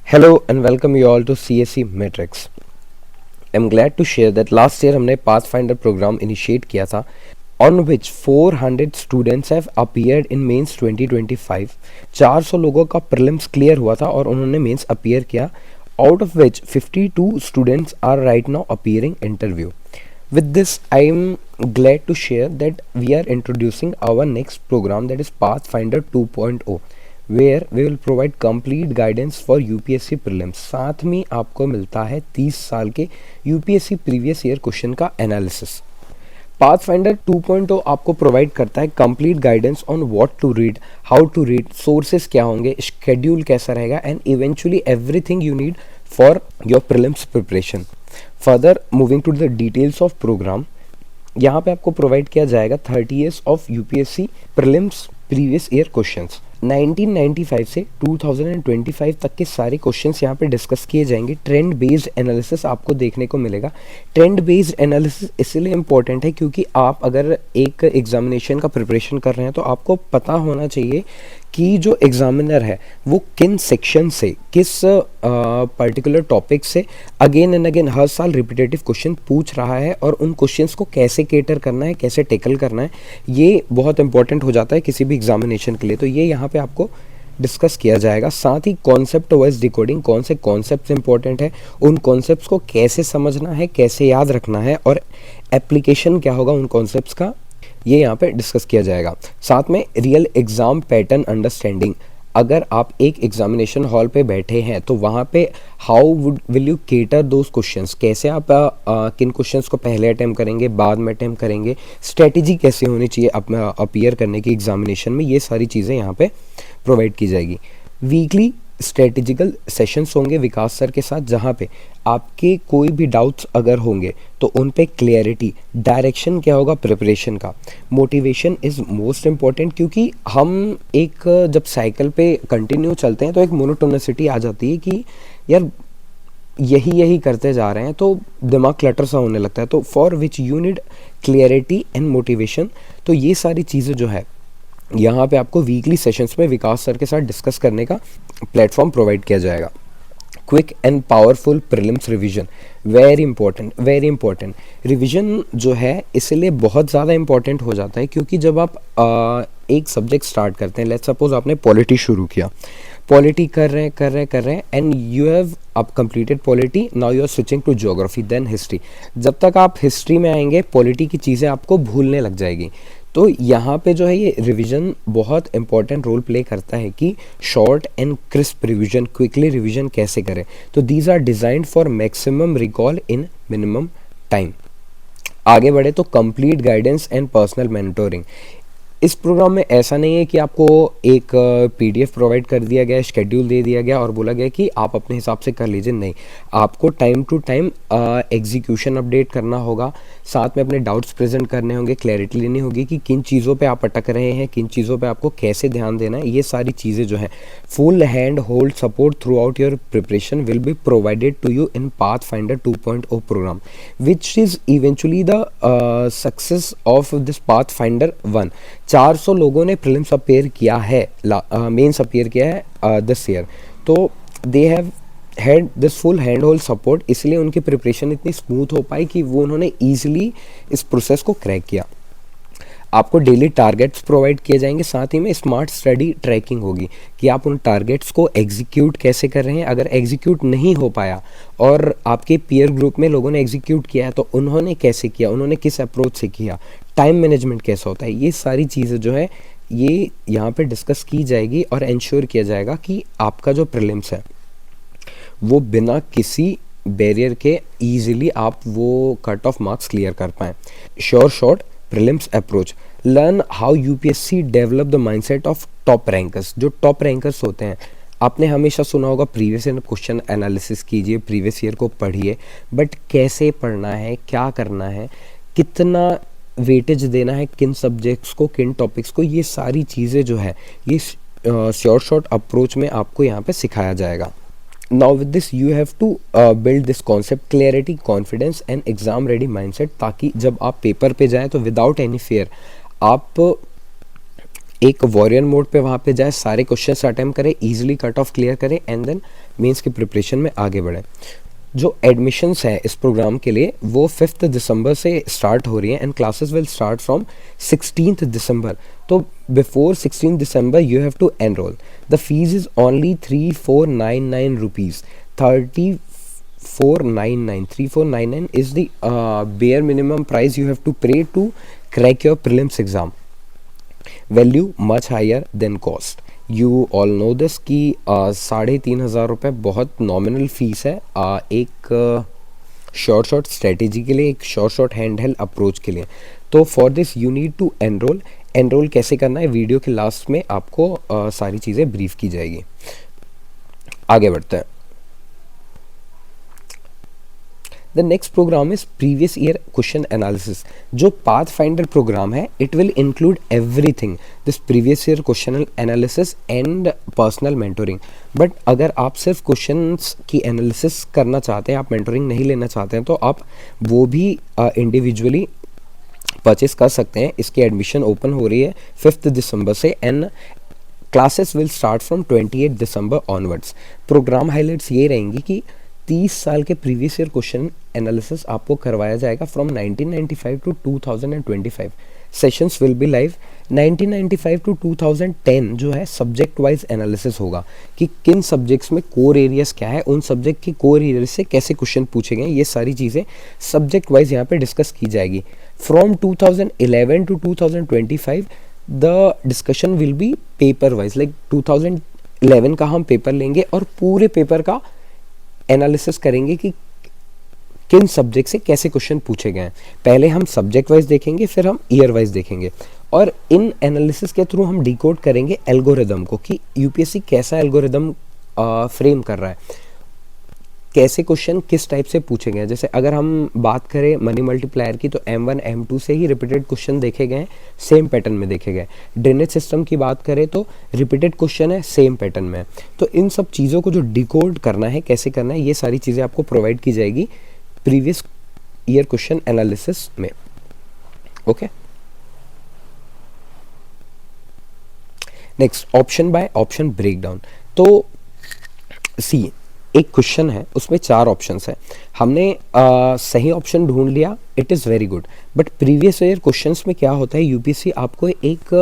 Hello and welcome you all to CSE Matrix. I'm glad to share that last year हमने Pathfinder program initiate किया था on which 400 students have appeared in mains 2025. 400 लोगों का prelims clear हुआ था और उन्होंने mains appear किया, out of which 52 students are right now appearing interview. With this, I am glad to share that we are introducing our next program, that is Pathfinder 2.0, where we will provide complete guidance for UPSC prelims. साथ में आपको मिलता है 30 साल के UPSC previous year question का analysis. Pathfinder 2.0 आपको provide करता है complete guidance on what to read, how to read, sources क्या होंगे, शेड्यूल कैसा रहेगा and eventually everything you need for your prelims preparation. Further moving to the details of programme, यहाँ पे आपको प्रोवाइड किया जाएगा 30 years of UPSC prelims previous year questions. 1995 से 2025 तक के सारे क्वेश्चंस यहाँ पे डिस्कस किए जाएंगे. ट्रेंड बेस्ड एनालिसिस आपको देखने को मिलेगा. ट्रेंड बेस्ड एनालिसिस इसलिए इम्पोर्टेंट है क्योंकि आप अगर एक एग्जामिनेशन का प्रिपरेशन कर रहे हैं तो आपको पता होना चाहिए कि जो एग्जामिनर है वो किन सेक्शन से, किस पर्टिकुलर टॉपिक से अगेन एंड अगेन हर साल रिपीटेटिव क्वेश्चन पूछ रहा है और उन क्वेश्चंस को कैसे केटर करना है, कैसे टेकल करना है, ये बहुत इंपॉर्टेंट हो जाता है किसी भी एग्जामिनेशन के लिए. तो ये यहाँ पे आपको डिस्कस किया जाएगा. साथ ही कॉन्सेप्ट वाइज डिकोडिंग, कौन से कॉन्सेप्ट इंपॉर्टेंट है, उन कॉन्सेप्ट्स को कैसे समझना है, कैसे याद रखना है और एप्लीकेशन क्या होगा उन कॉन्सेप्ट्स का, ये यहाँ पे डिस्कस किया जाएगा. साथ में रियल एग्जाम पैटर्न अंडरस्टैंडिंग, अगर आप एक एग्जामिनेशन हॉल पे बैठे हैं तो वहाँ पे how will you cater those questions, कैसे आप किन क्वेश्चंस को पहले अटेम्प्ट करेंगे, बाद में अटेम्प्ट करेंगे, स्ट्रेटेजी कैसे होनी चाहिए अपीयर करने की एग्जामिनेशन में, ये सारी चीज़ें यहाँ पे प्रोवाइड की जाएगी. वीकली स्ट्रेटेजिकल सेशंस होंगे विकास सर के साथ, जहाँ पे आपके कोई भी डाउट्स अगर होंगे तो उन पे क्लियरिटी, डायरेक्शन क्या होगा प्रिपरेशन का, मोटिवेशन इज़ मोस्ट इम्पॉर्टेंट. क्योंकि हम एक जब साइकिल पे कंटिन्यू चलते हैं तो एक मोनोटोनिसिटी आ जाती है कि यार यही करते जा रहे हैं तो दिमाग क्लटर सा होने लगता है. तो for which you need clarity and motivation. तो ये सारी चीज़ें जो है यहाँ पे आपको वीकली सेशंस में विकास सर के साथ डिस्कस करने का प्लेटफॉर्म प्रोवाइड किया जाएगा. Quick and powerful prelims revision, very important. Revision जो है इसलिए बहुत ज़्यादा इंपॉर्टेंट हो जाता है क्योंकि जब आप एक सब्जेक्ट स्टार्ट करते हैं, लेट्स सपोज आपने पॉलिटी शुरू किया, पॉलिटी कर रहे हैं एंड यू हैव आप completed polity, now you are switching to geography then history. जब तक आप हिस्ट्री में आएंगे पॉलिटी की चीज़ें आपको भूलने लग जाएगी. तो यहाँ पे जो है ये रिवीजन बहुत इंपॉर्टेंट रोल प्ले करता है कि short and crisp revision, quickly revision कैसे करें. तो these are designed for maximum recall in minimum time. आगे बढ़े तो complete guidance and personal mentoring. इस प्रोग्राम में ऐसा नहीं है कि आपको एक पीडीएफ प्रोवाइड कर दिया गया, शेड्यूल दे दिया गया और बोला गया कि आप अपने हिसाब से कर लीजिए. नहीं, आपको time to time execution update करना होगा, साथ में अपने डाउट्स प्रेजेंट करने होंगे, क्लैरिटी लेनी होगी कि किन चीज़ों पे आप अटक रहे हैं, किन चीज़ों पे आपको कैसे ध्यान देना है. ये सारी चीज़ें जो है full hand hold support throughout your preparation will be provided to you in Pathfinder 2.0 programme, which is eventually the success of this Pathfinder 1. 400 लोगों ने प्रीलिम्स अपेयर किया है, मेंस अपेयर किया है दिस ईयर. तो they have had this full hand hold support, इसलिए उनकी preparation इतनी स्मूथ हो पाई कि वो उन्होंने ईजिली इस प्रोसेस को क्रैक किया. आपको डेली टारगेट्स प्रोवाइड किए जाएंगे, साथ ही में स्मार्ट स्टडी ट्रैकिंग होगी कि आप उन टारगेट्स को एग्जीक्यूट कैसे कर रहे हैं. अगर एग्जीक्यूट नहीं हो पाया और आपके पीयर ग्रुप में लोगों ने एग्जीक्यूट किया है तो उन्होंने कैसे किया, उन्होंने किस अप्रोच से किया, टाइम मैनेजमेंट कैसा होता है, ये सारी चीज़ें जो है ये यहाँ पे डिस्कस की जाएगी और इंश्योर किया जाएगा कि आपका जो प्रीलिम्स है वो बिना किसी बैरियर के ईजिली आप वो कट ऑफ मार्क्स क्लियर कर पाएँ. Sure short prelims approach, learn how UPSC develop the mindset of top rankers. जो टॉप रैंकर्स होते हैं, आपने हमेशा सुना होगा प्रीवियस ईयर क्वेश्चन एनालिसिस कीजिए, प्रीवियस ईयर को पढ़िए, बट कैसे पढ़ना है, क्या करना है, कितना वेटेज देना है किन सब्जेक्ट्स को, किन टॉपिक्स को, ये सारी चीज़ें जो है ये श्योर शॉर्ट अप्रोच में आपको यहाँ पे सिखाया जाएगा. Now with this you have to build this concept, clarity, confidence and exam ready mindset, ताकि जब आप पेपर पे जाएं तो विदाउट एनी फेयर आप एक वॉरियर मोड पे वहाँ पे जाए, सारे क्वेश्चंस अटेम्प्ट करे, इजीली कट ऑफ क्लियर करे एंड देन मेंस की प्रिपरेशन में आगे बढ़े। जो एडमिशन्स है इस प्रोग्राम के लिए वो 5 दिसंबर से स्टार्ट हो रही है and classes will start from 16 December. तो before 16 December you have to enrol. The fees is only 3499 rupees. 3499 is the bare minimum price you have to pay to crack your prelims exam. Value much higher than cost. You all know this कि 3,500 रुपये बहुत nominal fees है एक short strategy के लिए, एक short hand held approach के लिए। तो for this you need to enrol कैसे करना है वीडियो के लास्ट में आपको सारी चीज़ें ब्रीफ की जाएगी। आगे बढ़ते हैं। The next programme is previous year question analysis. जो पाथ फाइंडर प्रोग्राम है it will include everything this previous year question analysis and personal mentoring. But अगर आप सिर्फ क्वेश्चंस की एनालिसिस करना चाहते हैं, आप मेंटोरिंग नहीं लेना चाहते हैं, तो आप वो भी इंडिविजुअली परचेस कर सकते हैं। इसकी एडमिशन ओपन हो रही है 5 दिसंबर से and classes will start from 28 December onwards. Programme highlights ये रहेंगी कि 30 साल के प्रीवियस ईयर क्वेश्चन एनालिसिस आपको करवाया जाएगा from 1995 to 2025। Sessions will be live. 1995 to 2010 जो है सब्जेक्ट वाइज एनालिसिस होगा कि किन सब्जेक्ट्स में कोर एरियाज क्या है, उन सब्जेक्ट के कोर एरियाज से कैसे क्वेश्चन पूछे गए, ये सारी चीज़ें सब्जेक्ट वाइज यहाँ पे डिस्कस की जाएगी। From 2011 to 2025 the discussion will be paper wise. Like 2011 का हम पेपर लेंगे और पूरे पेपर का एनालिसिस करेंगे कि किन सब्जेक्ट से कैसे क्वेश्चन पूछे गए हैं। पहले हम सब्जेक्ट वाइज देखेंगे, फिर हम ईयर वाइज देखेंगे और इन एनालिसिस के थ्रू हम डिकोड करेंगे एल्गोरिदम को कि यूपीएससी कैसा एल्गोरिदम फ्रेम कर रहा है, कैसे क्वेश्चन किस टाइप से पूछे गए हैं। जैसे अगर हम बात करें मनी मल्टीप्लायर की तो M1 M2 से ही रिपीटेड क्वेश्चन देखे गए, सेम पैटर्न में देखे गए। ड्रेनेज सिस्टम की बात करें तो रिपीटेड क्वेश्चन है, सेम पैटर्न में। तो इन सब चीज़ों को जो डिकोड करना है, कैसे करना है, ये सारी चीज़ें आपको प्रोवाइड की जाएगी प्रीवियस ईयर क्वेश्चन एनालिसिस में। Okay, next option by option breakdown. तो सी एक क्वेश्चन है उसमें 4 ऑप्शंस है, हमने सही ऑप्शन ढूंढ लिया, it is very good. But previous year questions में क्या होता है, यूपीएससी आपको एक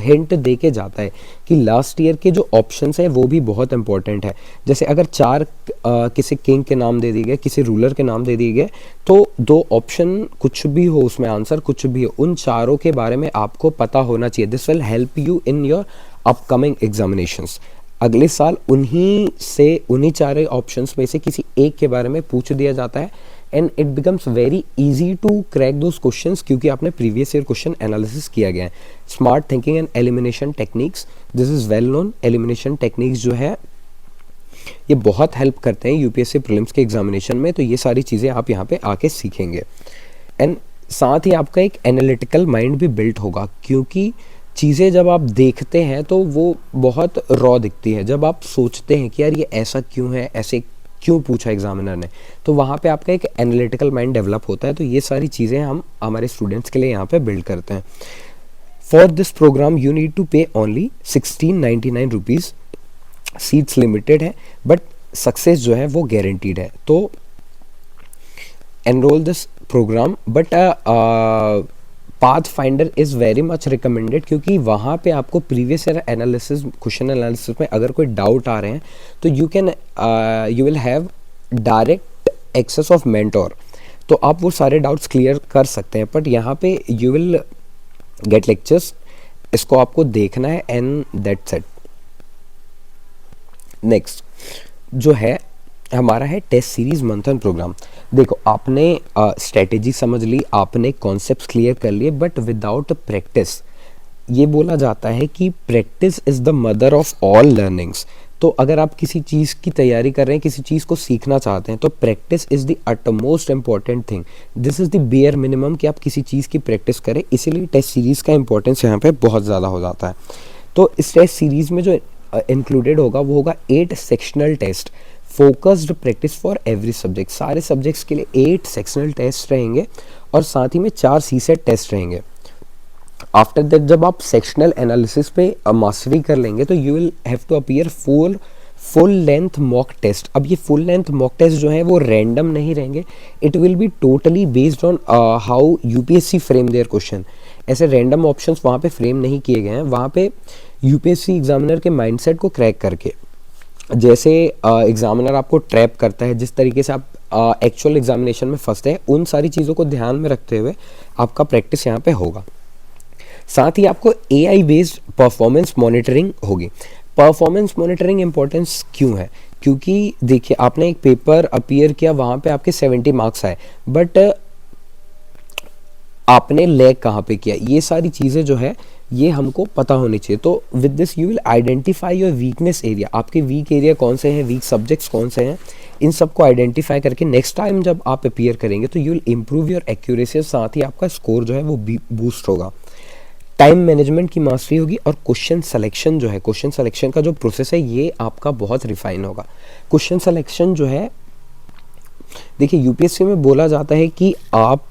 हिंट दे के जाता है कि लास्ट ईयर के जो ऑप्शंस है वो भी बहुत इंपॉर्टेंट है। जैसे अगर 4 किसी किंग के नाम दे दिए गए, किसी रूलर के नाम दे दिए गए, तो 2 ऑप्शन कुछ भी हो उसमें आंसर कुछ भी हो, उन चारों के बारे में आपको पता होना चाहिए। This will help you in your upcoming examinations. अगले साल उन्हीं 4 ऑप्शंस में से किसी एक के बारे में पूछ दिया जाता है and it becomes very easy to crack those questions क्योंकि आपने प्रीवियस ईयर क्वेश्चन एनालिसिस किया गया है। Smart thinking and elimination techniques, this is well known. Elimination techniques जो है ये बहुत हेल्प करते हैं यूपीएससी प्रीलिम्स के एग्जामिनेशन में, तो ये सारी चीज़ें आप यहाँ पे आके सीखेंगे एंड साथ ही आपका एक एनालिटिकल माइंड भी बिल्ट होगा क्योंकि चीज़ें जब आप देखते हैं तो वो बहुत रॉ दिखती है। जब आप सोचते हैं कि यार ये ऐसा क्यों है, ऐसे क्यों पूछा एग्जामिनर ने, तो वहाँ पे आपका एक एनालिटिकल माइंड डेवलप होता है। तो ये सारी चीज़ें हम हमारे स्टूडेंट्स के लिए यहाँ पे बिल्ड करते हैं। For this programme you need to pay only 1699 rupees. Seats limited है बट सक्सेस जो है वो गारंटीड है। तो enrol this programme but Pathfinder is very much recommended क्योंकि वहाँ पे आपको previous year analysis question analysis में अगर कोई डाउट आ रहे हैं तो you will have direct access of mentor, तो आप वो सारे डाउट्स क्लियर कर सकते हैं। बट यहाँ पे यू विल गेट लेक्चर्स, इसको आपको देखना है एंड दैट्स इट। नेक्स्ट जो है हमारा है टेस्ट सीरीज मंथन प्रोग्राम। देखो आपने स्ट्रेटेजी समझ ली, आपने कॉन्सेप्ट्स क्लियर कर लिए, बट विदाउट प्रैक्टिस, ये बोला जाता है कि practice is the mother of all learnings. तो अगर आप किसी चीज़ की तैयारी कर रहे हैं, किसी चीज़ को सीखना चाहते हैं, तो practice is the utmost important thing. This is the bare minimum कि आप किसी चीज़ की प्रैक्टिस करें, इसीलिए टेस्ट सीरीज़ का इंपॉर्टेंस यहाँ पे बहुत ज़्यादा हो जाता है। तो इस टेस्ट सीरीज़ में जो इंक्लूडेड होगा वो होगा 8 sectional test, focused practice for every subject. सारे सब्जेक्ट्स के लिए 8 सेक्शनल टेस्ट रहेंगे और साथ ही में 4 सीसेट टेस्ट रहेंगे। आफ्टर दैट जब आप सेक्शनल एनालिसिस पे मास्टरी कर लेंगे तो you will have to appear full length mock test. अब ये फुल लेंथ मॉक टेस्ट जो है वो रैंडम नहीं रहेंगे, it will be totally based on how UPSC frame their question. ऐसे रैंडम ऑप्शंस वहाँ पे फ्रेम नहीं किए गए हैं, वहाँ पे यूपीएससी एग्जामिनर के माइंडसेट को क्रैक करके, जैसे एग्जामिनर आपको ट्रैप करता है, जिस तरीके से आप एक्चुअल एग्जामिनेशन में फंसते हैं, उन सारी चीज़ों को ध्यान में रखते हुए आपका प्रैक्टिस यहाँ पे होगा। साथ ही आपको एआई बेस्ड परफॉर्मेंस मॉनिटरिंग होगी। परफॉर्मेंस मॉनिटरिंग इंपॉर्टेंस क्यों है? क्योंकि देखिए आपने एक पेपर अपीयर किया, वहाँ पे आपके 70 मार्क्स आए, बट आपने लैग कहाँ पे किया, ये सारी चीज़ें जो है ये हमको पता होनी चाहिए। तो with this you will identify your weakness area, आपके वीक एरिया कौन से हैं, वीक सब्जेक्ट्स कौन से हैं, इन सबको आइडेंटिफाई करके नेक्स्ट टाइम जब आप अपीयर करेंगे तो you will improve your accuracy, साथ ही आपका स्कोर जो है वो बूस्ट होगा। टाइम मैनेजमेंट की मास्टरी होगी और क्वेश्चन सिलेक्शन जो है, क्वेश्चन सिलेक्शन का जो प्रोसेस है ये आपका बहुत रिफाइन होगा। क्वेश्चन सिलेक्शन जो है, देखिए यूपीएससी में बोला जाता है कि आप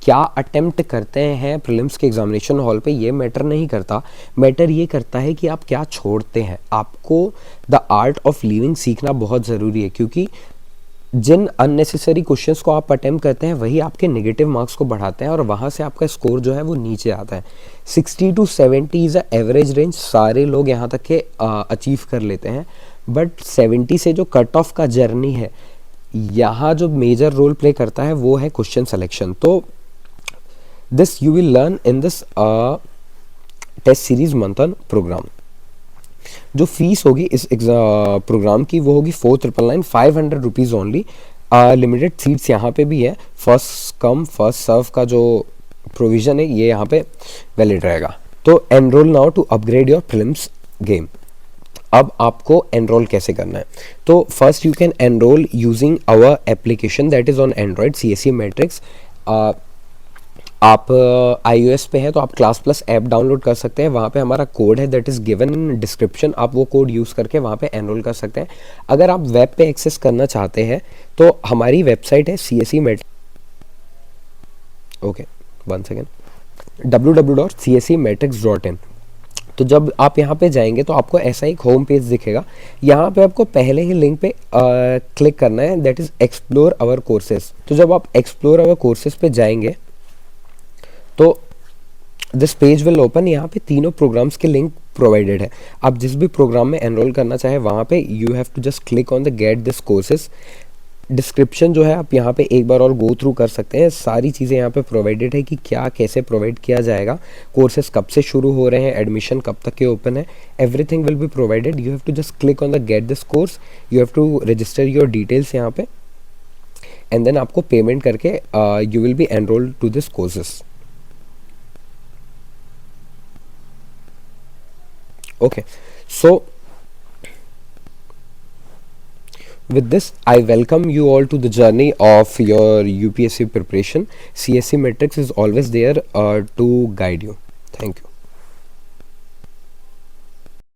क्या अटेम्प्ट करते हैं प्रीलिम्स के एग्जामिनेशन हॉल पे, ये मैटर नहीं करता, मैटर ये करता है कि आप क्या छोड़ते हैं। आपको द आर्ट ऑफ लिविंग सीखना बहुत ज़रूरी है, क्योंकि जिन अननेसेसरी क्वेश्चंस को आप अटेम्प्ट करते हैं वही आपके नेगेटिव मार्क्स को बढ़ाते हैं और वहाँ से आपका स्कोर जो है वो नीचे आता है। 60 to 70 is a average range, सारे लोग यहाँ तक के अचीव कर लेते हैं, बट 70 से जो कट ऑफ का जर्नी है, यहाँ जो मेजर रोल प्ले करता है वो है क्वेश्चन सिलेक्शन। तो this you will learn in this test series Manthan programme. जो फीस होगी इस प्रोग्राम की वो होगी 4,999, 500 रुपीज़ ओनली। लिमिटेड सीट्स यहाँ पे भी है, फर्स्ट कम फर्स्ट सर्व का जो प्रोविज़न है ये यहाँ पे वैलिड रहेगा। तो enrol now to upgrade your films game. अब आपको एनरोल कैसे करना है? तो first you can enrol using our application that is on Android, CSE Matrix. आप iOS पे है तो आप क्लास प्लस ऐप डाउनलोड कर सकते हैं, वहाँ पे हमारा कोड है that is given in description, आप वो कोड यूज़ करके वहाँ पे एनरोल कर सकते हैं। अगर आप वेब पे एक्सेस करना चाहते हैं तो हमारी वेबसाइट है CSE matrix, okay 1 second, www.csematrix.in। तो जब आप यहाँ पे जाएंगे तो आपको ऐसा एक होम पेज दिखेगा, यहाँ पे आपको पहले ही लिंक पे क्लिक करना है that is explore our courses. तो जब आप एक्सप्लोर आवर कोर्सेज पे जाएंगे तो दिस पेज विल ओपन, यहाँ पे तीनों प्रोग्राम्स के लिंक प्रोवाइडेड है। आप जिस भी प्रोग्राम में एनरोल करना चाहे वहाँ पे you have to just click on the get this courses. Description जो है आप यहाँ पे एक बार और गो थ्रू कर सकते हैं, सारी चीज़ें यहाँ पे प्रोवाइडेड है कि क्या कैसे प्रोवाइड किया जाएगा, कोर्सेज कब से शुरू हो रहे हैं, एडमिशन कब तक के ओपन है, everything will be provided. You have to just click on the get this course, you have to register your details यहाँ पे एंड देन आपको पेमेंट करके you will be enrolled to this courses. Okay, so with this I welcome you all to the journey of your UPSC preparation. CSE Matrix is always there to guide you. Thank you.